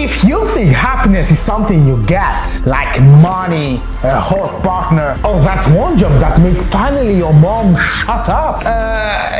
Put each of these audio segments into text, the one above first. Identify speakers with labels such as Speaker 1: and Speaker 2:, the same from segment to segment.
Speaker 1: If you think happiness is something you get, like money, a hot partner, or that one job that makes finally your mom shut up,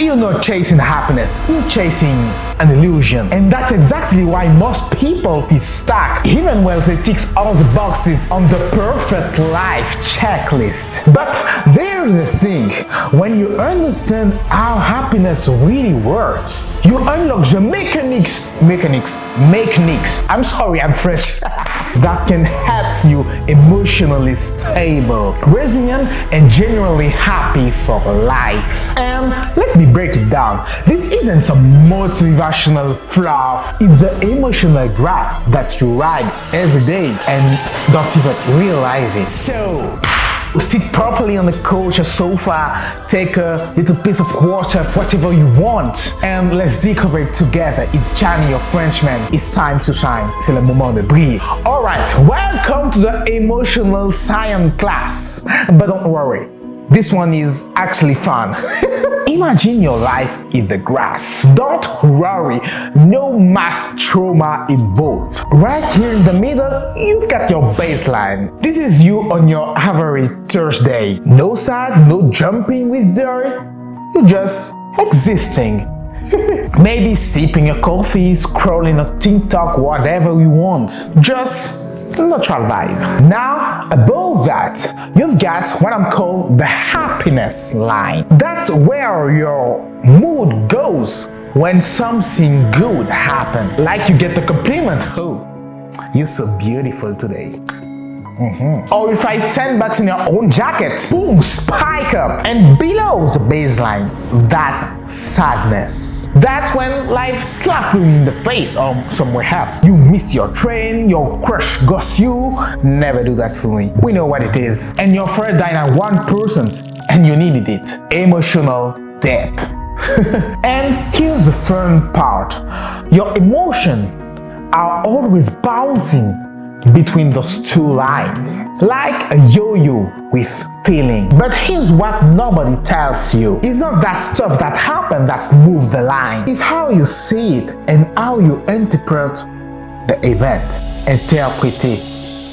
Speaker 1: you're not chasing happiness, you're chasing an illusion. And that's exactly why most people feel stuck, even when they tick all the boxes on the perfect life checklist. But there's the thing, when you understand how happiness really works, you unlock the mechanics, I'm sorry, I'm French, that can help you emotionally stable, resilient, and genuinely happy for life. And let me break it down. This isn't some motivational fluff, it's the emotional graph that you ride every day and don't even realize it. So, sit properly on the couch or sofa, take a little piece of water, whatever you want, and let's discover it together. It's Gianni, your Frenchman. It's time to shine. C'est le moment de briller. Alright, welcome to the emotional science class. But don't worry, this one is actually fun. Imagine your life in the grass. Don't worry, no math trauma involved. Right here in the middle, you've got your baseline. This is you on your average Thursday. No sad, no jumping with dirt. You're just existing. Maybe sipping a coffee, scrolling on TikTok, whatever you want. Just neutral vibe. Now, above that, you've got what I'm calling the happiness line. That's where your mood goes when something good happens. Like you get the compliment, oh, you're so beautiful today. Or if I $10 in your own jacket, boom, spike up. And below the baseline, that sadness. That's when life slaps you in the face or somewhere else. You miss your train, your crush ghosts you. Never do that for me. We know what it is. And your friend died at 1% and you needed it. Emotional depth. And here's the fun part. Your emotions are always bouncing between those two lines, like a yo-yo with feeling. But here's what nobody tells you. It's not that stuff that happened that's moved the line. It's how you see it and how you interpret the event, interpreté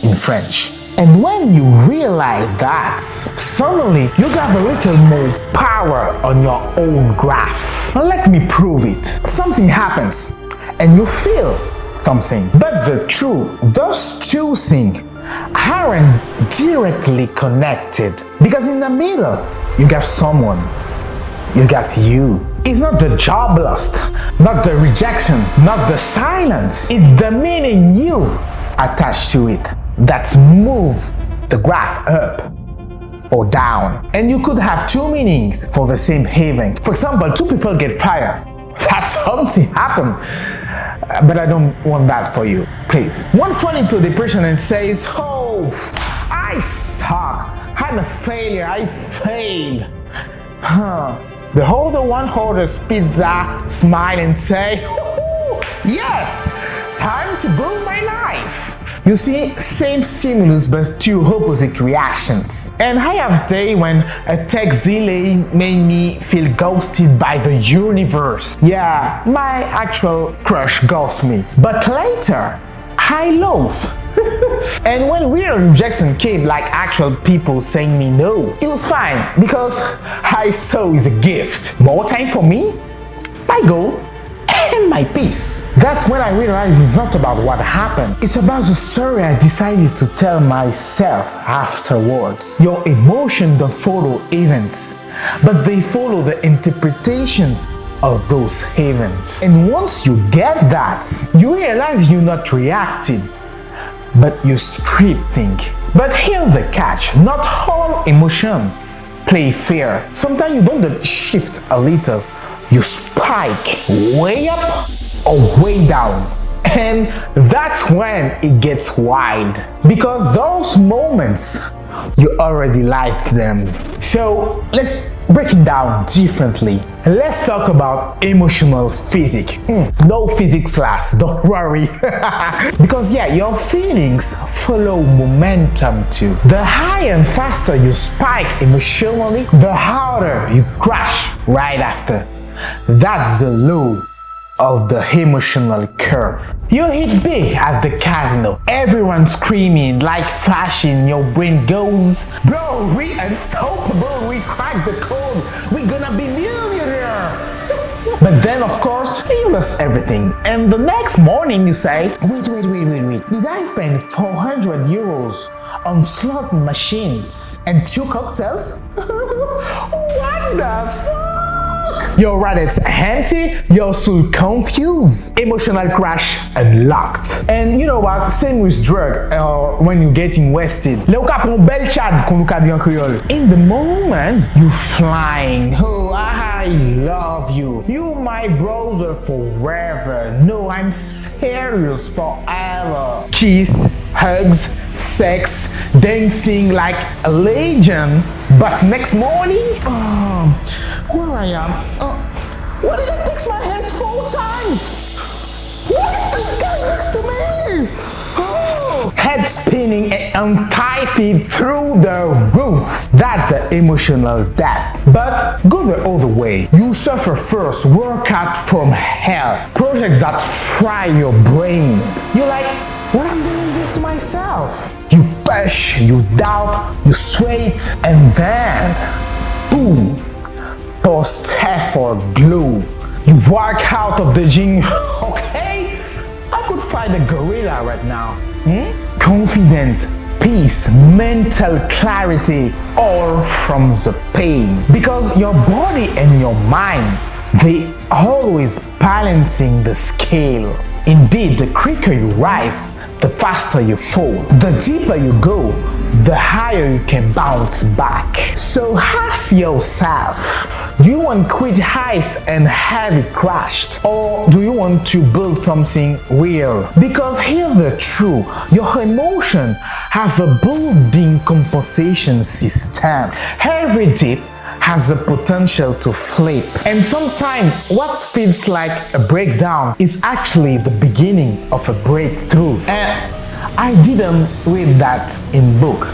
Speaker 1: in French. And when you realize that, suddenly you got a little more power on your own graph. Now let me prove it. Something happens and you feel something. But the truth, those two things aren't directly connected. Because in the middle, you got someone. You got you. It's not the job lost, not the rejection, not the silence. It's the meaning you attach to it that's moved the graph up or down. And you could have two meanings for the same event. For example, two people get fired. That's something happened. But I don't want that for you, please. One fall into depression and says, oh, I suck. I'm a failure. I failed. The other one orders pizza, smile and say, yes, time to boom my life. You see, same stimulus but two opposite reactions. And I have days when a text delay made me feel ghosted by the universe. Yeah, my actual crush ghosts me. But later, I love. And when real rejection came, like actual people saying me no, it was fine because I saw it's a gift. More time for me, my goal, and my peace. That's when I realized it's not about what happened. It's about the story I decided to tell myself afterwards. Your emotions don't follow events, but they follow the interpretations of those events. And once you get that, you realize you're not reacting, but you're scripting. But here's the catch, not all emotion play fair. Sometimes you don't shift a little, you spike way up or way down. And that's when it gets wild. Because those moments, you already liked them. So let's break it down differently. Let's talk about emotional physics. No physics class, don't worry. Because yeah, your feelings follow momentum too. The higher and faster you spike emotionally, the harder you crash right after. That's the law of the emotional curve. You hit big at the casino. Everyone screaming, like flashing. Your brain goes, bro, we unstoppable. We cracked the code. We're gonna be millionaire. But then, of course, you lost everything. And the next morning you say, wait. Did I spend 400 euros on slot machines and 2 cocktails? What the fuck? Your wallet's empty, your soul confused, emotional crash unlocked. And you know what? Same with drug or when you're getting wasted. In the moment, you're flying. Oh, I love you. You my brother forever. No, I'm serious forever. Kiss, hugs, sex, dancing like a legend. But next morning, where I am? Why did I text my ex 4 times? What is this guy next to me? Head spinning and anxiety through the roof. That's the emotional death. But go the other way. You suffer first, work out from hell. Projects that fry your brains. You're like, what I'm doing this to myself? You push, you doubt, you sweat, and then, boom, post-effort glow. You walk out of the gym, okay? I could fight a gorilla right now. Confidence, peace, mental clarity, all from the pain. Because your body and your mind, they always balancing the scale. Indeed, the quicker you rise, the faster you fall. The deeper you go, the higher you can bounce back. So ask yourself, do you want quick highs and have it crashed? Or do you want to build something real? Because here's the truth, your emotion have a building compensation system. Every dip has the potential to flip. And sometimes what feels like a breakdown is actually the beginning of a breakthrough. And I didn't read that in book.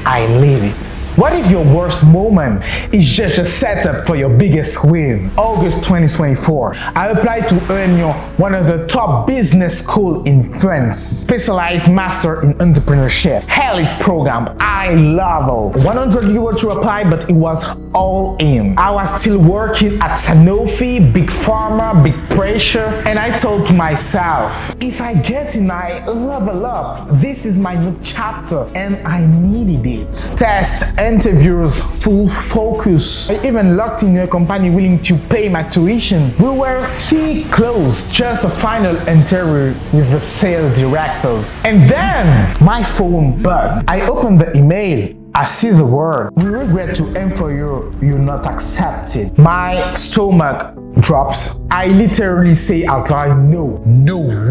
Speaker 1: I live it. What if your worst moment is just a setup for your biggest win? August 2024, I applied to Union, one of the top business schools in France. Specialized master in entrepreneurship. Elite program, eye level. 100 euros to apply, but it was all in. I was still working at Sanofi, big pharma, big pressure, and I told to myself, if I get in, I level up. This is my new chapter, and I needed it. Test, interviews, full focus. I even locked in a company willing to pay my tuition. We were so close, just a final interview with the sales directors. And then my phone buzzed. I opened the email. I see the word, we regret to inform you, you're not accepted. My stomach drops. I literally say out loud, no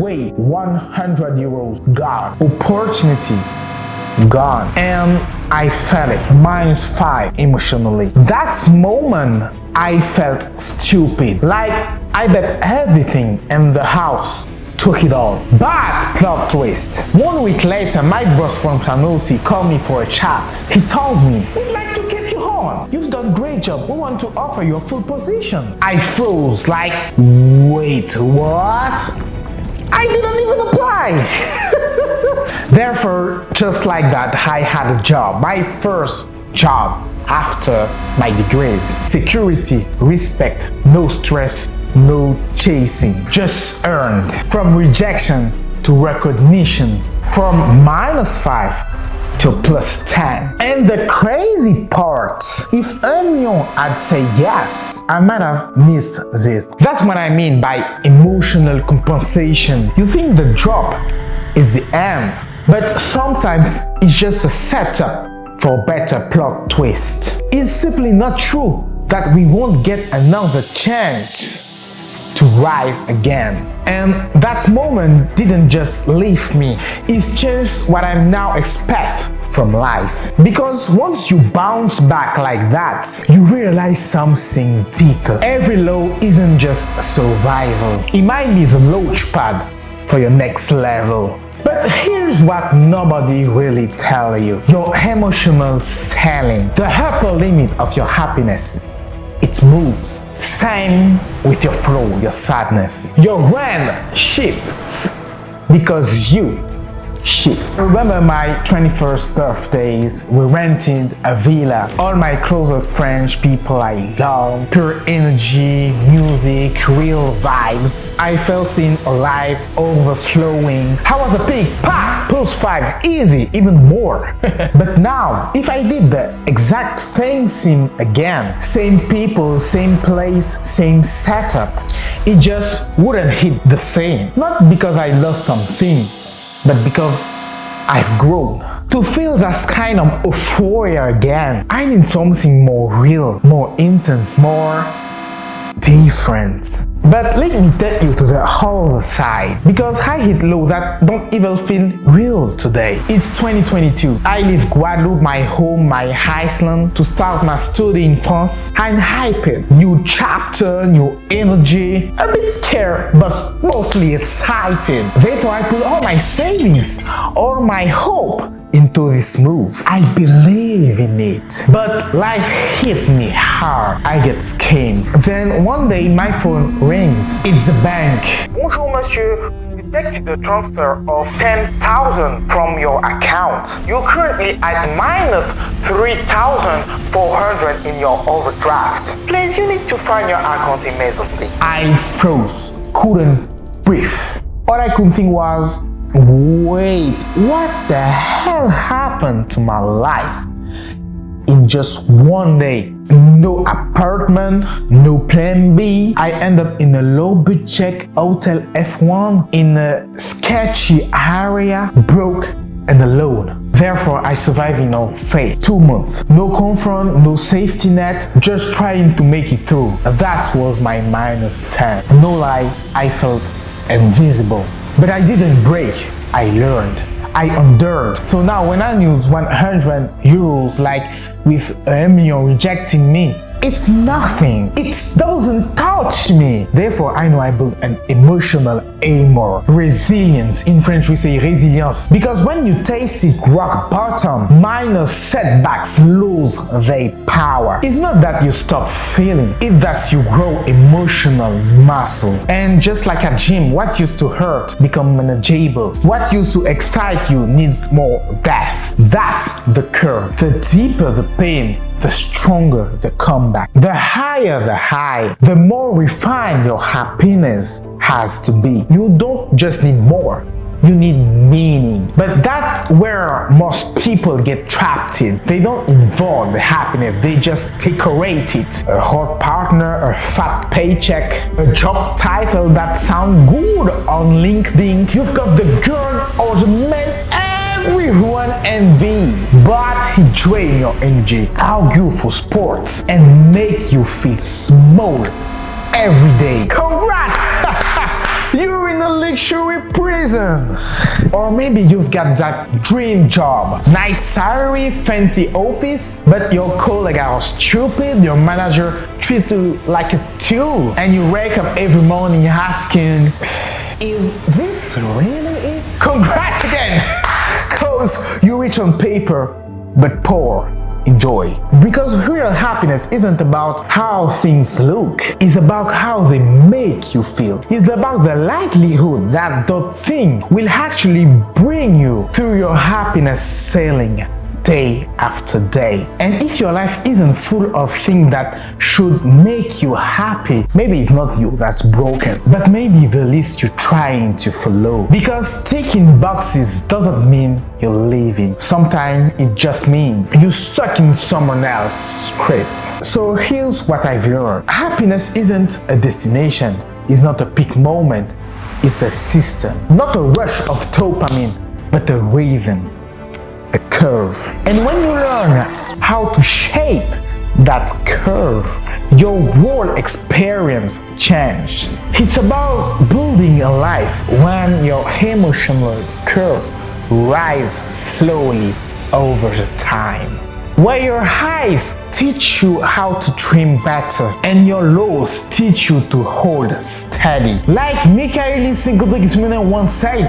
Speaker 1: way. 100 euros gone. Opportunity gone. And I felt it, -5 emotionally. That moment, I felt stupid. Like I bet everything in the house. Took it all. But plot twist. 1 week later, my boss from Sanofi called me for a chat. He told me, we'd like to keep you on. You've done a great job. We want to offer you a full position. I froze like, wait, what? I didn't even apply. Therefore, just like that, I had a job. My first job after my degrees. Security, respect, no stress, no chasing, just earned. From rejection to recognition, from -5 to +10. And the crazy part, if Union had said yes, I might have missed this. That's what I mean by emotional compensation. You think the drop is the end, but sometimes it's just a setup for a better plot twist. It's simply not true that we won't get another chance to rise again. And that moment didn't just lift me, it's changed what I now expect from life. Because once you bounce back like that, you realize something deeper. Every low isn't just survival, it might be the launch pad for your next level. But here's what nobody really tells you. Your emotional ceiling, the upper limit of your happiness, it it moves. Same with your flow, your sadness. Your rent shifts because you shift. I remember my 21st birthdays, we rented a villa. All my closer friends, people I love, pure energy, music, real vibes. I felt seen, alive, overflowing. I was a pig, +5, easy, even more. But now, if I did the exact same thing again, same people, same place, same setup, it just wouldn't hit the same. Not because I lost something, but because I've grown. To feel that kind of euphoria again, I need something more real, more intense, more different. But let me take you to the other side, because I hit lows that don't even feel real today. It's 2022. I leave Guadeloupe, my home, my Iceland, to start my study in France. I'm hyped. New chapter, new energy, a bit scared, but mostly excited. Therefore, I put all my savings, all my hope into this move. I believe in it. But life hit me hard. I get scammed. Then one day my phone rings. It's the bank. Bonjour monsieur. Detected a transfer of 10,000 from your account. You're currently at minus 3,400 in your overdraft. Please, you need to find your account immediately. I froze. Couldn't breathe. All I could think was, wait, what the hell happened to my life? In just one day, no apartment, no plan B. I end up in a low-budget hotel F1 in a sketchy area, broke and alone. Therefore, I survived in all faith. 2 months, no comfort, no safety net, just trying to make it through. That was my -10. No lie, I felt invisible. But I didn't break, I learned. I endured. So now when I use 100 euros, like with a million rejecting me, it's nothing. It doesn't touch me. Therefore, I know I built an emotional armor. Resilience. In French, we say résilience. Because when you taste it rock bottom, minor setbacks lose their power. It's not that you stop feeling. It's that you grow emotional muscle. And just like a gym, what used to hurt become manageable. What used to excite you needs more depth. That's the curve. The deeper the pain, the stronger the comeback. The higher the high, the more refined your happiness has to be. You don't just need more, you need meaning. But that's where most people get trapped in. They don't involve the happiness, they just decorate it. A hot partner, a fat paycheck, a job title that sounds good on LinkedIn. You've got the girl or the man everyone envy, but he drain your energy, argue for sports, and make you feel small every day. Congrats! You're in a luxury prison. Or maybe you've got that dream job. Nice salary, fancy office, but your colleagues are stupid, your manager treats you like a tool, and you wake up every morning asking, is this really it? Congrats again! Cause you rich on paper, but poor in joy. Because real happiness isn't about how things look, it's about how they make you feel. It's about the likelihood that the thing will actually bring you through your happiness sailing day after day. And if your life isn't full of things that should make you happy, maybe it's not you that's broken, but maybe the list you're trying to follow. Because ticking boxes doesn't mean you're leaving. Sometimes it just means you're stuck in someone else's script. So here's what I've learned. Happiness isn't a destination. It's not a peak moment. It's a system. Not a rush of dopamine, but a rhythm. A curve. And when you learn how to shape that curve, your whole experience changes. It's about building a life when your emotional curve rises slowly over the time. where your highs teach you how to dream better and your lows teach you to hold steady. Like Michael Sigurdsson once said,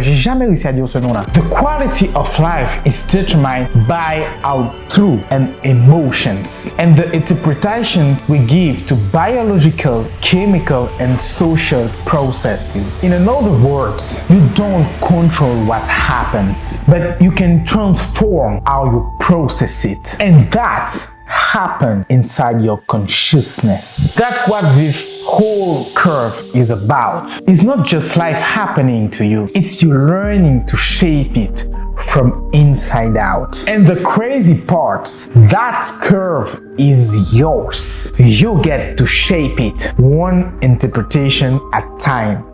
Speaker 1: j'ai jamais réussi à dire ce nom-là. The quality of life is determined by our thoughts and emotions and the interpretation we give to biological, chemical, and social processes. In other words, you don't control what happens, but you can transform how you process it. And that happens inside your consciousness. That's what this whole curve is about. It's not just life happening to you, it's you learning to shape it from inside out. And the crazy part, that curve is yours. You get to shape it one interpretation at a time,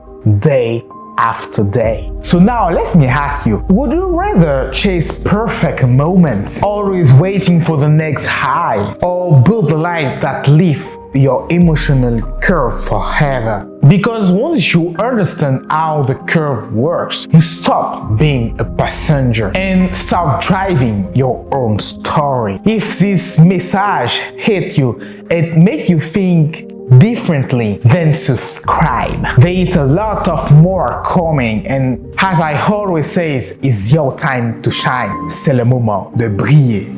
Speaker 1: day after day. So now let me ask you, would you rather chase perfect moments, always waiting for the next high, or build a life that lifts your emotional curve forever? Because once you understand how the curve works, you stop being a passenger and start driving your own story. If this message hit you, it makes you think differently, then subscribe. There is a lot of more coming, and as I always say, it's your time to shine. C'est le moment de briller.